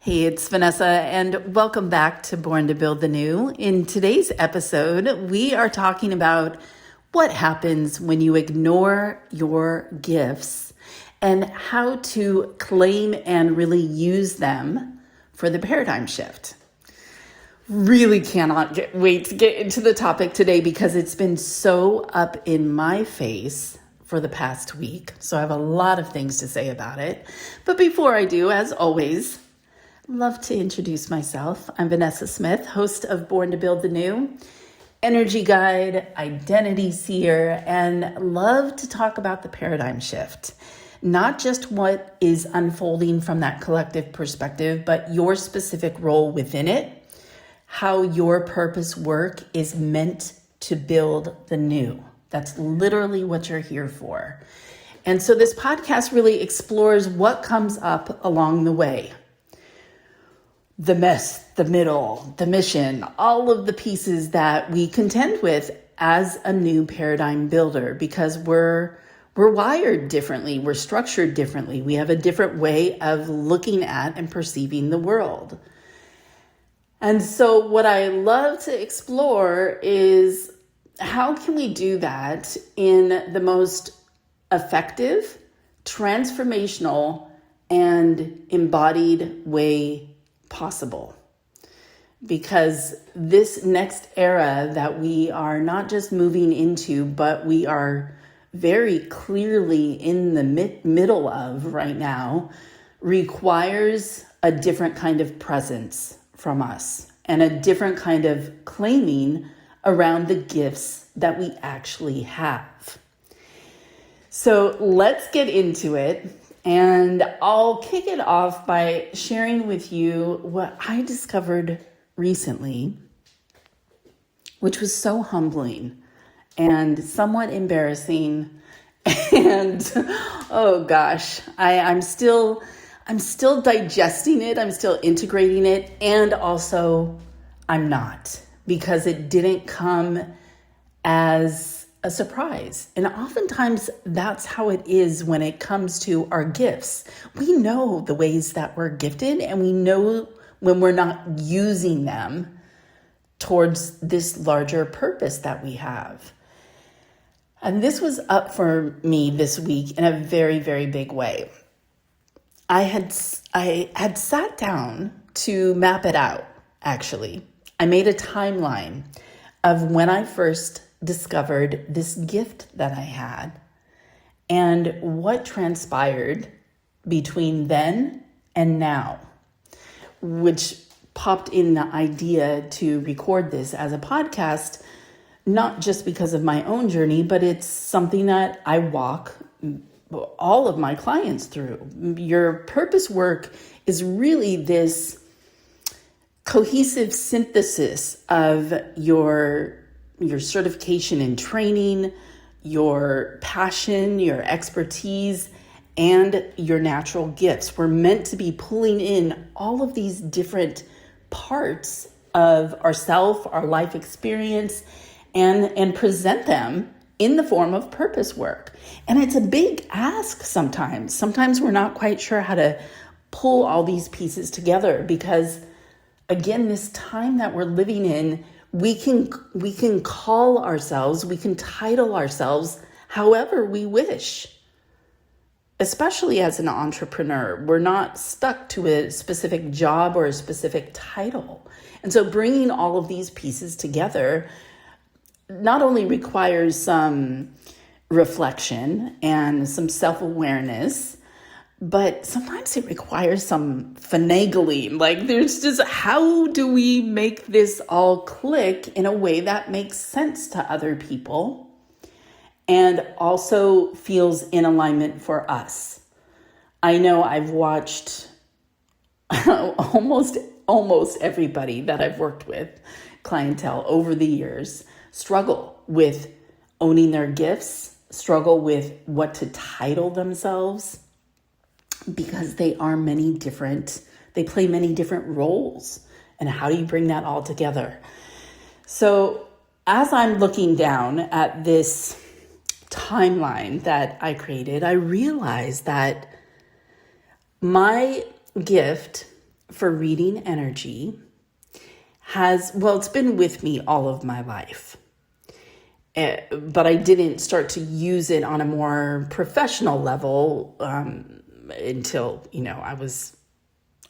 Hey, it's Vanessa, and welcome back to Born to Build the New. In today's episode, we are talking about what happens when you ignore your gifts and how to claim and really use them for the paradigm shift. Really cannot wait to get into the topic today because it's been so up in my face for the past week. So I have a lot of things to say about it. But before I do, as always, love to introduce myself. I'm Vanessa Smith, host of Born to Build the New, energy guide, identity seer, and love to talk about the paradigm shift. Not just what is unfolding from that collective perspective, but your specific role within it, how your purpose work is meant to build the new. That's literally what you're here for. And so this podcast really explores what comes up along the way. The mess, the middle, the mission, all of the pieces that we contend with as a new paradigm builder, because we're wired differently, we're structured differently, we have a different way of looking at and perceiving the world. And so what I love to explore is how can we do that in the most effective, transformational, and embodied way possible. Because this next era that we are not just moving into, but we are very clearly in the middle of right now, requires a different kind of presence from us and a different kind of claiming around the gifts that we actually have. So let's get into it. And I'll kick it off by sharing with you what I discovered recently, which was so humbling and somewhat embarrassing. And oh gosh, I'm still digesting it. I'm still integrating it. And also I'm not, because it didn't come as a surprise. And oftentimes that's how it is when it comes to our gifts. We know the ways that we're gifted, and we know when we're not using them towards this larger purpose that we have. And this was up for me this week in a very, very big way. I had sat down to map it out, actually. I made a timeline of when I first discovered this gift that I had and what transpired between then and now, which popped in the idea to record this as a podcast, not just because of my own journey, but it's something that I walk all of my clients through. Your purpose work is really this cohesive synthesis of your certification and training, your passion, your expertise, and your natural gifts. We're meant to be pulling in all of these different parts of ourself, our life experience, and present them in the form of purpose work. And it's a big ask sometimes. Sometimes we're not quite sure how to pull all these pieces together because, again, this time that we're living in, we can call ourselves, we can title ourselves however we wish, especially as an entrepreneur. We're not stuck to a specific job or a specific title. And so bringing all of these pieces together not only requires some reflection and some self-awareness, but sometimes it requires some finagling. Like there's just, how do we make this all click in a way that makes sense to other people and also feels in alignment for us? I know I've watched almost everybody that I've worked with, clientele over the years, struggle with owning their gifts, struggle with what to title themselves, because they play many different roles. And how do you bring that all together? So as I'm looking down at this timeline that I created, I realized that my gift for reading energy it's been with me all of my life. But I didn't start to use it on a more professional level until,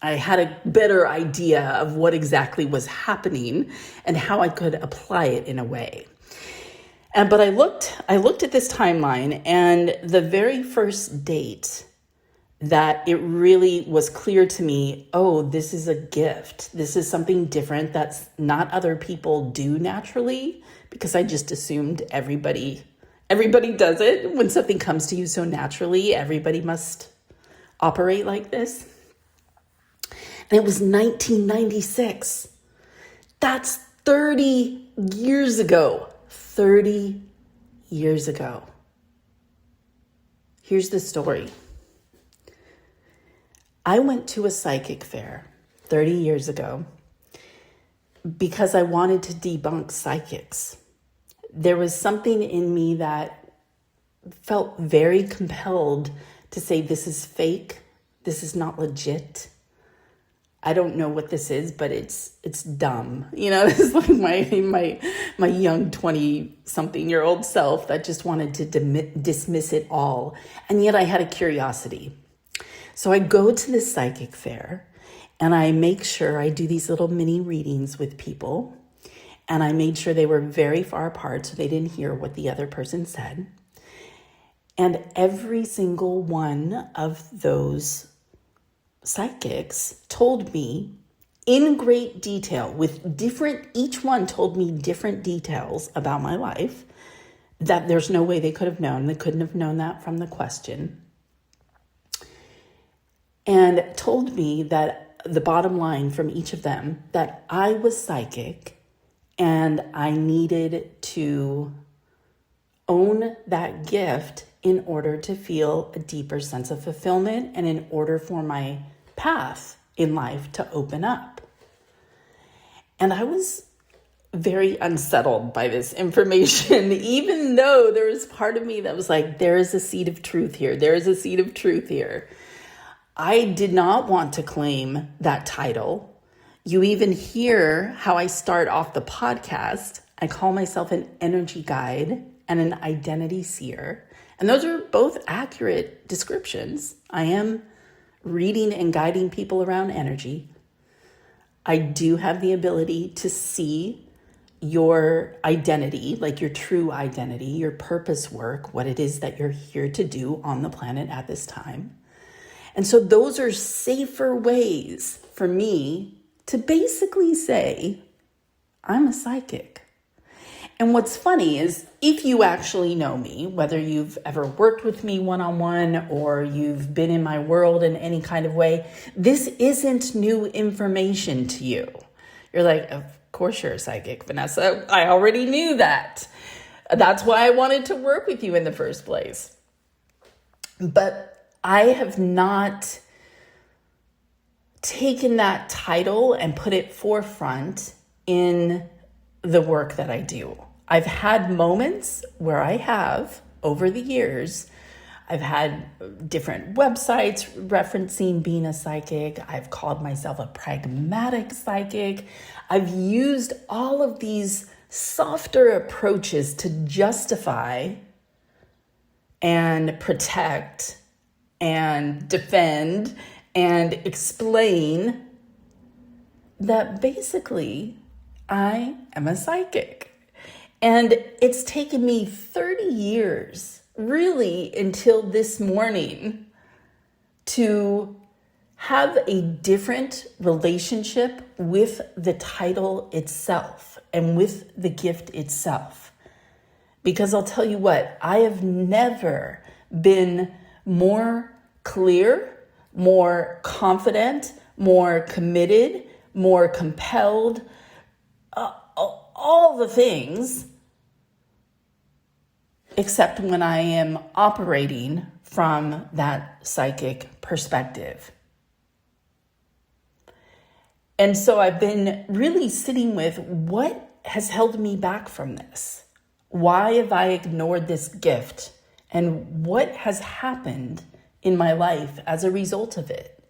I had a better idea of what exactly was happening and how I could apply it in a way. But I looked at this timeline, and the very first date that it really was clear to me, oh, this is a gift. This is something different that's not other people do naturally, because I just assumed everybody does it. When something comes to you so naturally, everybody must operate like this. And it was 1996. That's 30 years ago. 30 years ago. Here's the story. I went to a psychic fair 30 years ago because I wanted to debunk psychics. There was something in me that felt very compelled to say, this is fake. This is not legit. I don't know what this is, but it's dumb. It's like my young 20-something-year-old self that just wanted to dismiss it all. And yet I had a curiosity. So I go to this psychic fair and I make sure I do these little mini readings with people. And I made sure they were very far apart so they didn't hear what the other person said. And every single one of those psychics told me in great detail, each one told me different details about my life that there's no way they could have known. They couldn't have known that from the question. And told me that the bottom line from each of them, that I was psychic and I needed to own that gift in order to feel a deeper sense of fulfillment and in order for my path in life to open up. And I was very unsettled by this information, even though there was part of me that was like, there is a seed of truth here. There is a seed of truth here. I did not want to claim that title. You even hear how I start off the podcast. I call myself an energy guide and an identity seer. And those are both accurate descriptions. I am reading and guiding people around energy. I do have the ability to see your identity, like your true identity, your purpose work, what it is that you're here to do on the planet at this time. And so those are safer ways for me to basically say, I'm a psychic. And what's funny is if you actually know me, whether you've ever worked with me one-on-one or you've been in my world in any kind of way, this isn't new information to you. You're like, of course you're a psychic, Vanessa. I already knew that. That's why I wanted to work with you in the first place. But I have not taken that title and put it forefront in the work that I do. I've had moments where I have, over the years, I've had different websites referencing being a psychic. I've called myself a pragmatic psychic. I've used all of these softer approaches to justify and protect and defend and explain that basically I am a psychic. And it's taken me 30 years, really until this morning, to have a different relationship with the title itself and with the gift itself. Because I'll tell you what, I have never been more clear, more confident, more committed, more compelled, all the things, except when I am operating from that psychic perspective. And so I've been really sitting with what has held me back from this? Why have I ignored this gift? And what has happened in my life as a result of it?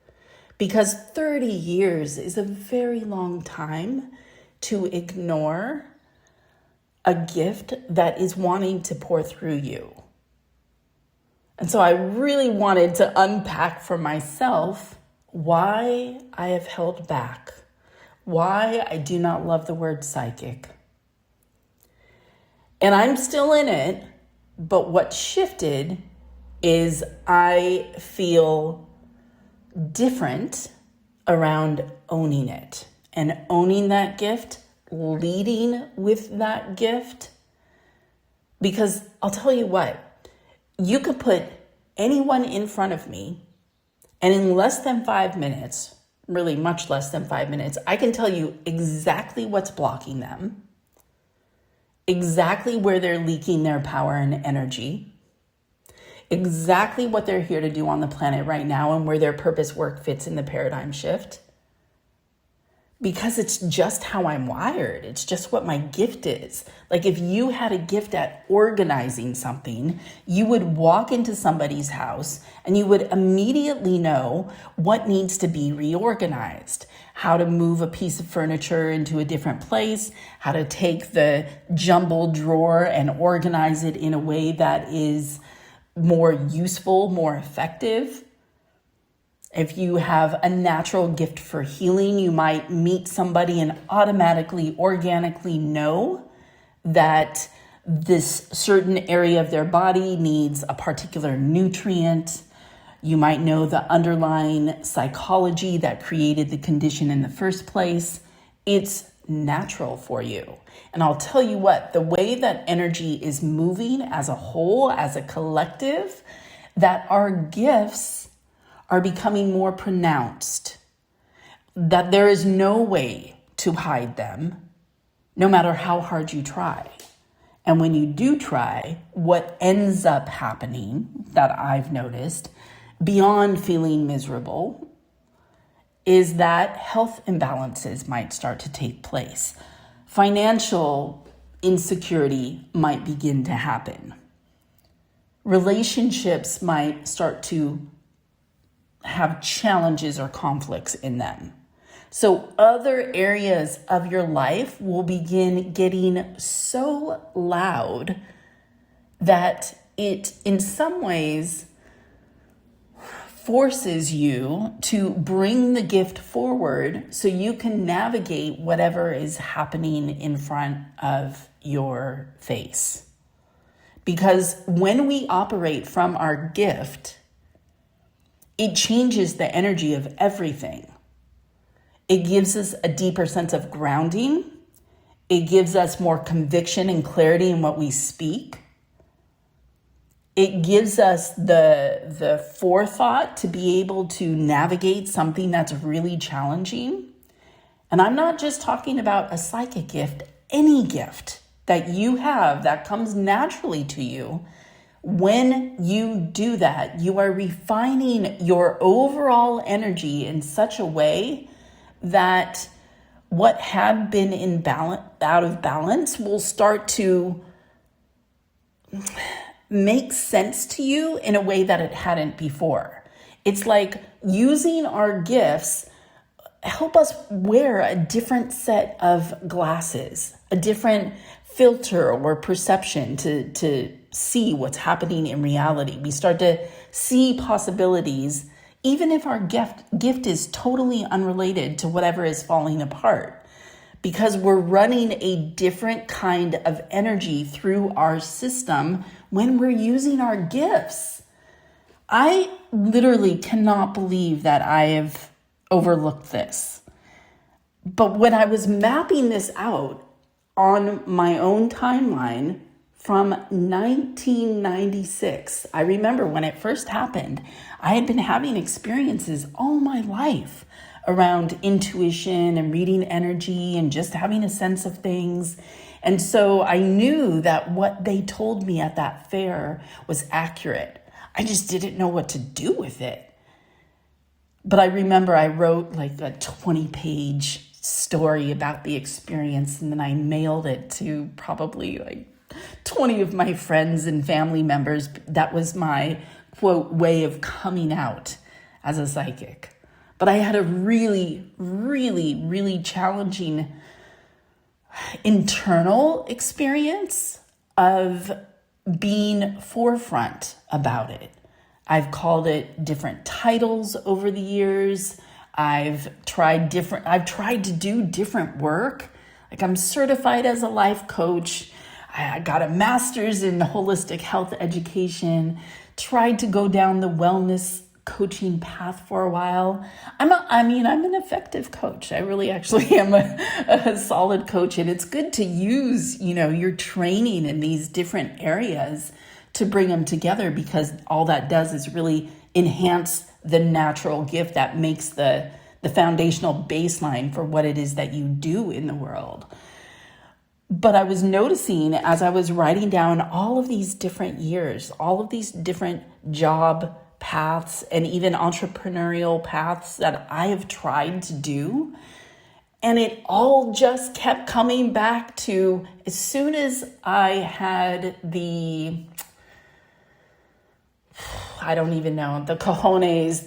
because 30 years is a very long time to ignore a gift that is wanting to pour through you. And so I really wanted to unpack for myself why I have held back, why I do not love the word psychic. And I'm still in it, but what shifted is I feel different around owning it and owning that gift, leading with that gift. Because I'll tell you what, you could put anyone in front of me, and in less than 5 minutes, really much less than 5 minutes, I can tell you exactly what's blocking them, exactly where they're leaking their power and energy, exactly what they're here to do on the planet right now, and where their purpose work fits in the paradigm shift. Because it's just how I'm wired. It's just what my gift is. Like if you had a gift at organizing something, you would walk into somebody's house and you would immediately know what needs to be reorganized, how to move a piece of furniture into a different place, how to take the jumbled drawer and organize it in a way that is more useful, more effective. If you have a natural gift for healing, you might meet somebody and automatically, organically know that this certain area of their body needs a particular nutrient. You might know the underlying psychology that created the condition in the first place. It's natural for you. And I'll tell you what, the way that energy is moving as a whole, as a collective, that our gifts are becoming more pronounced, that there is no way to hide them, no matter how hard you try. And when you do try, what ends up happening, that I've noticed, beyond feeling miserable, is that health imbalances might start to take place. Financial insecurity might begin to happen. Relationships might start to have challenges or conflicts in them. So other areas of your life will begin getting so loud that it, in some ways, forces you to bring the gift forward so you can navigate whatever is happening in front of your face. Because when we operate from our gift, it changes the energy of everything. It gives us a deeper sense of grounding. It gives us more conviction and clarity in what we speak. It gives us the forethought to be able to navigate something that's really challenging. And I'm not just talking about a psychic gift, any gift that you have that comes naturally to you. When you do that, you are refining your overall energy in such a way that what had been out of balance will start to make sense to you in a way that it hadn't before. It's like using our gifts help us wear a different set of glasses, a different filter or perception to see what's happening in reality. We start to see possibilities, even if our gift is totally unrelated to whatever is falling apart, because we're running a different kind of energy through our system when we're using our gifts. I literally cannot believe that I have overlooked this. But when I was mapping this out on my own timeline from 1996, I remember when it first happened, I had been having experiences all my life around intuition and reading energy and just having a sense of things. And so I knew that what they told me at that fair was accurate. I just didn't know what to do with it. But I remember I wrote like a 20-page story about the experience, and then I mailed it to probably like 20 of my friends and family members. That was my, quote, way of coming out as a psychic. But I had a really, really, really challenging internal experience of being forefront about it. I've called it different titles over the years. I've tried to do different work. Like, I'm certified as a life coach. I got a master's in holistic health education, tried to go down the wellness coaching path for a while. I'm an effective coach. I really actually am a solid coach. And it's good to use, your training in these different areas to bring them together, because all that does is really enhance the natural gift that makes the foundational baseline for what it is that you do in the world. But I was noticing as I was writing down all of these different years, all of these different job paths and even entrepreneurial paths that I have tried to do, and it all just kept coming back to, as soon as I had the cojones,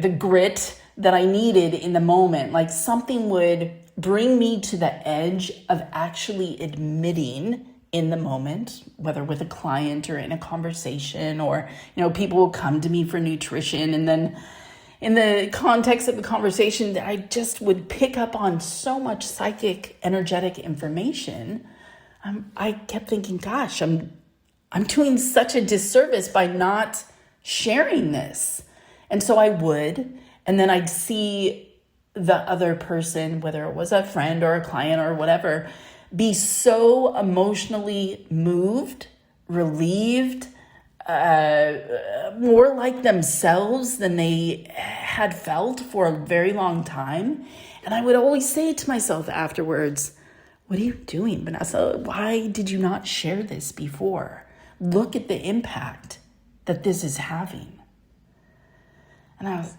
the grit that I needed in the moment, like something would bring me to the edge of actually admitting in the moment, whether with a client or in a conversation, or, people will come to me for nutrition. And then in the context of the conversation, I just would pick up on so much psychic, energetic information. I kept thinking, gosh, I'm doing such a disservice by not sharing this. And so I would, and then I'd see the other person, whether it was a friend or a client or whatever, be so emotionally moved, relieved, more like themselves than they had felt for a very long time. And I would always say to myself afterwards, what are you doing, Vanessa? Why did you not share this before? Look at the impact that this is having. And I was,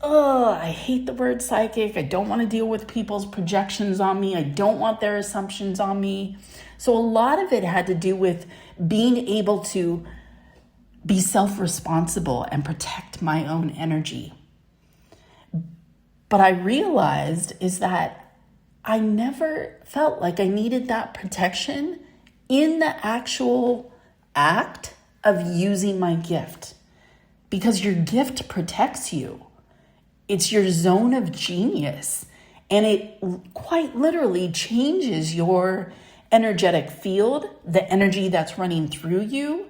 I hate the word psychic. I don't want to deal with people's projections on me. I don't want their assumptions on me. So a lot of it had to do with being able to be self-responsible and protect my own energy. But I realized is that I never felt like I needed that protection in the actual act of using my gift. Because your gift protects you. It's your zone of genius. And it quite literally changes your energetic field, the energy that's running through you.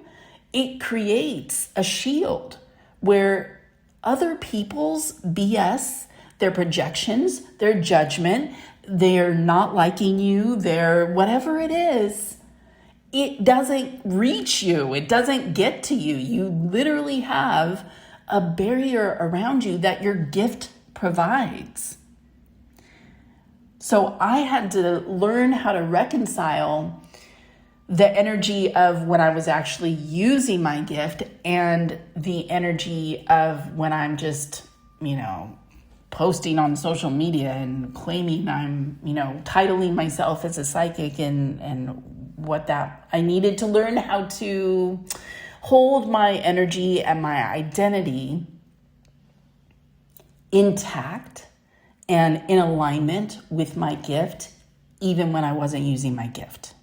It creates a shield where other people's BS, their projections, their judgment, they're not liking you, their whatever it is, it doesn't reach you. It doesn't get to you. You literally have a barrier around you that your gift provides. So I had to learn how to reconcile the energy of when I was actually using my gift and the energy of when I'm just, posting on social media and claiming I'm, titling myself as a psychic and what that I needed to learn how to hold my energy and my identity intact and in alignment with my gift, even when I wasn't using my gift.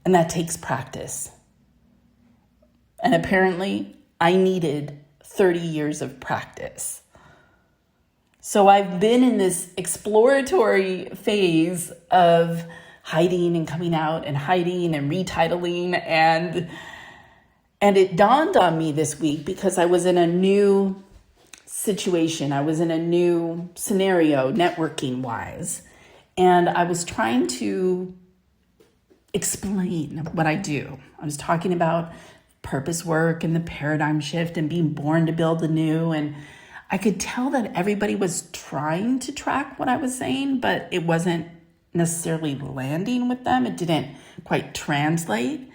And that takes practice. And apparently I needed 30 years of practice. So I've been in this exploratory phase of hiding and coming out and hiding and retitling. And it dawned on me this week because I was in a new situation. I was in a new scenario, networking wise. And I was trying to explain what I do. I was talking about purpose work and the paradigm shift and being born to build the new. And I could tell that everybody was trying to track what I was saying, but it wasn't necessarily landing with them. It didn't quite translate.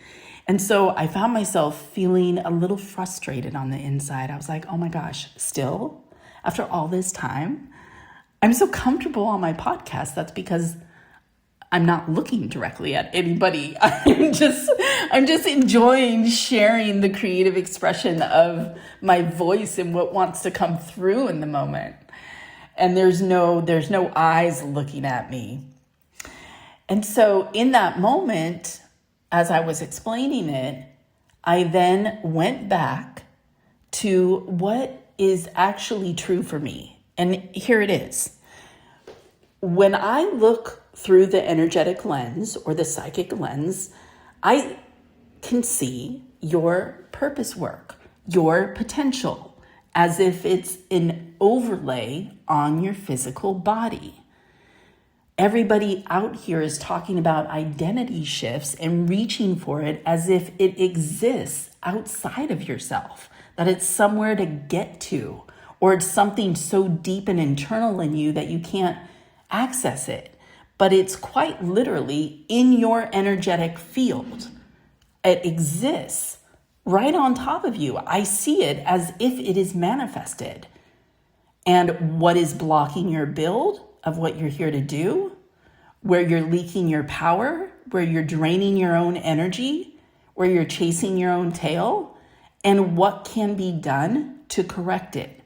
And so I found myself feeling a little frustrated on the inside. I was like, oh my gosh, still, after all this time, I'm so comfortable on my podcast. That's because I'm not looking directly at anybody. I'm just enjoying sharing the creative expression of my voice and what wants to come through in the moment. And there's no eyes looking at me. And so in that moment, as I was explaining it, I then went back to what is actually true for me. And here it is. When I look through the energetic lens or the psychic lens, I can see your purpose work, your potential, as if it's an overlay on your physical body. Everybody out here is talking about identity shifts and reaching for it as if it exists outside of yourself, that it's somewhere to get to, or it's something so deep and internal in you that you can't access it. But it's quite literally in your energetic field. It exists right on top of you. I see it as if it is manifested. And what is blocking your build of what you're here to do, where you're leaking your power, where you're draining your own energy, where you're chasing your own tail, and what can be done to correct it.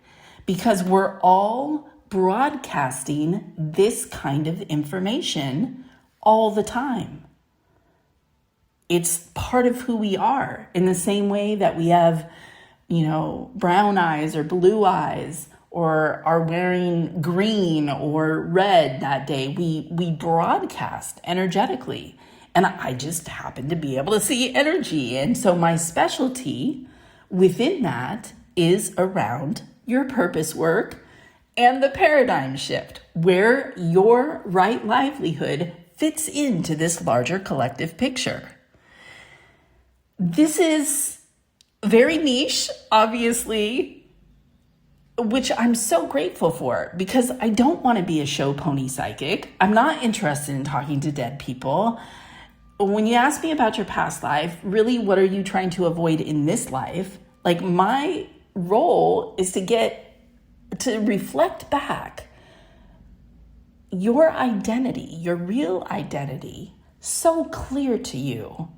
Because we're all broadcasting this kind of information all the time. It's part of who we are, in the same way that we have, brown eyes or blue eyes, or are wearing green or red that day. We broadcast energetically. And I just happen to be able to see energy. And so my specialty within that is around your purpose work and the paradigm shift, where your right livelihood fits into this larger collective picture. This is very niche, obviously, which I'm so grateful for, because I don't want to be a show pony psychic. I'm not interested in talking to dead people. When you ask me about your past life, really, what are you trying to avoid in this life? Like, my role is to reflect back your identity, your real identity, so clear to you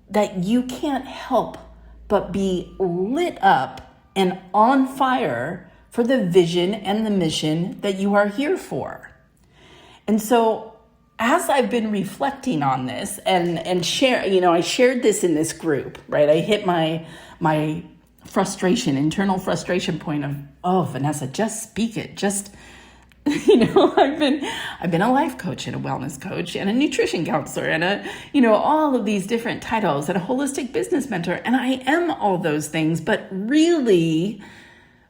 that you can't help but be lit up and on fire for the vision and the mission that you are here for. And so as I've been reflecting on this and share, I shared this in this group, right? I hit my internal frustration point of, oh, Vanessa, just speak it. I've been a life coach and a wellness coach and a nutrition counselor and all of these different titles and a holistic business mentor. And I am all those things, but really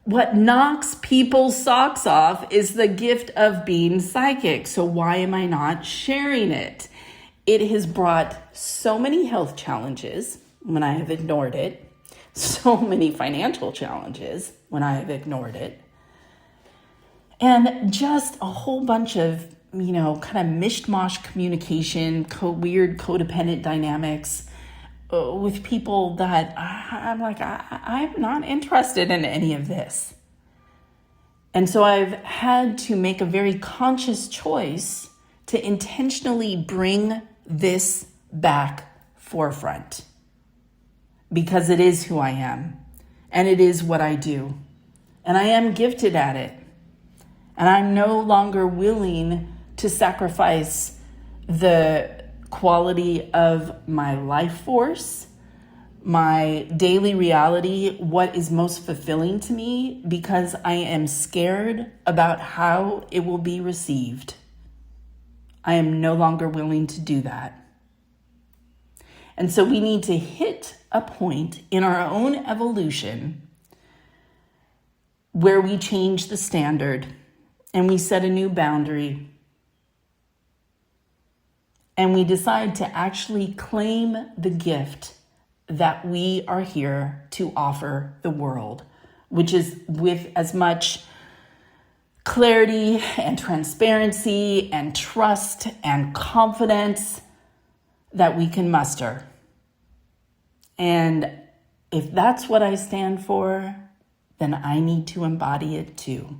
what knocks people's socks off is the gift of being psychic. So why am I not sharing it? It has brought so many health challenges when I have ignored it. So many financial challenges when I have ignored it. And just a whole bunch of, kind of mishmash communication, weird codependent dynamics with people that I'm like, I'm not interested in any of this. And so I've had to make a very conscious choice to intentionally bring this back forefront, because it is who I am and it is what I do. And I am gifted at it. And I'm no longer willing to sacrifice the quality of my life force, my daily reality, what is most fulfilling to me, because I am scared about how it will be received. I am no longer willing to do that. And so we need to hit a point in our own evolution where we change the standard and we set a new boundary. And we decide to actually claim the gift that we are here to offer the world, which is with as much clarity and transparency and trust and confidence that we can muster. And if that's what I stand for, then I need to embody it too.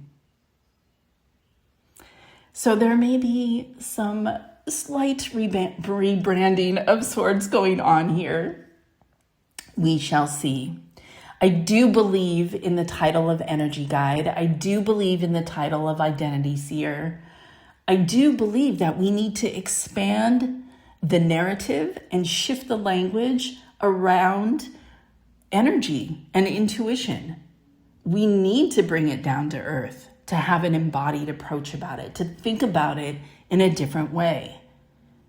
So there may be some slight rebranding of sorts going on here. We shall see. I do believe in the title of Energy Guide. I do believe in the title of Identity Seer. I do believe that we need to expand the narrative and shift the language around energy and intuition. We need to bring it down to earth, to have an embodied approach about it, to think about it in a different way.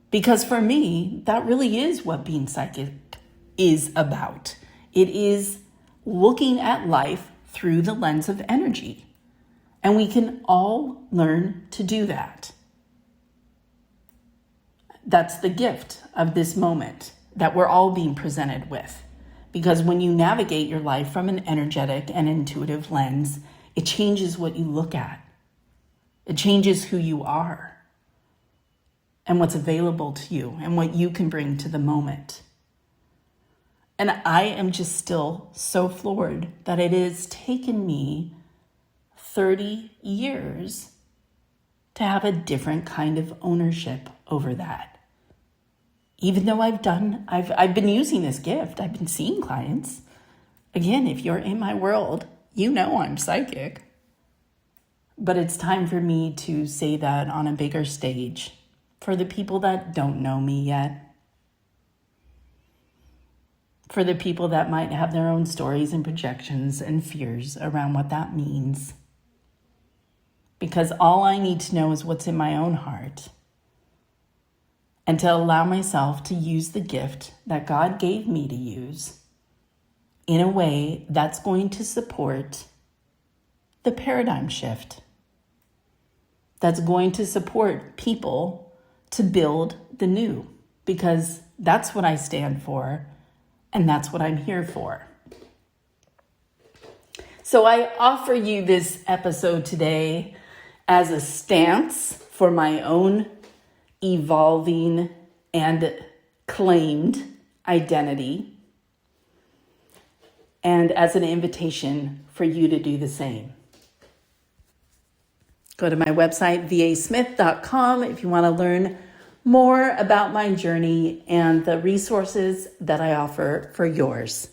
Because for me, that really is what being psychic is about. It is looking at life through the lens of energy. And we can all learn to do that. That's the gift of this moment that we're all being presented with. Because when you navigate your life from an energetic and intuitive lens, it changes what you look at. It changes who you are and what's available to you and what you can bring to the moment. And I am just still so floored that it has taken me 30 years to have a different kind of ownership over that. Even though I've been using this gift, I've been seeing clients. Again, if you're in my world, you know I'm psychic. But it's time for me to say that on a bigger stage for the people that don't know me yet. For the people that might have their own stories and projections and fears around what that means. Because all I need to know is what's in my own heart. And to allow myself to use the gift that God gave me to use in a way that's going to support the paradigm shift. That's going to support people to build the new. Because that's what I stand for. And that's what I'm here for. So I offer you this episode today as a stance for my own evolving and claimed identity, and as an invitation for you to do the same. Go to my website, vasmith.com, if you want to learn more about my journey and the resources that I offer for yours.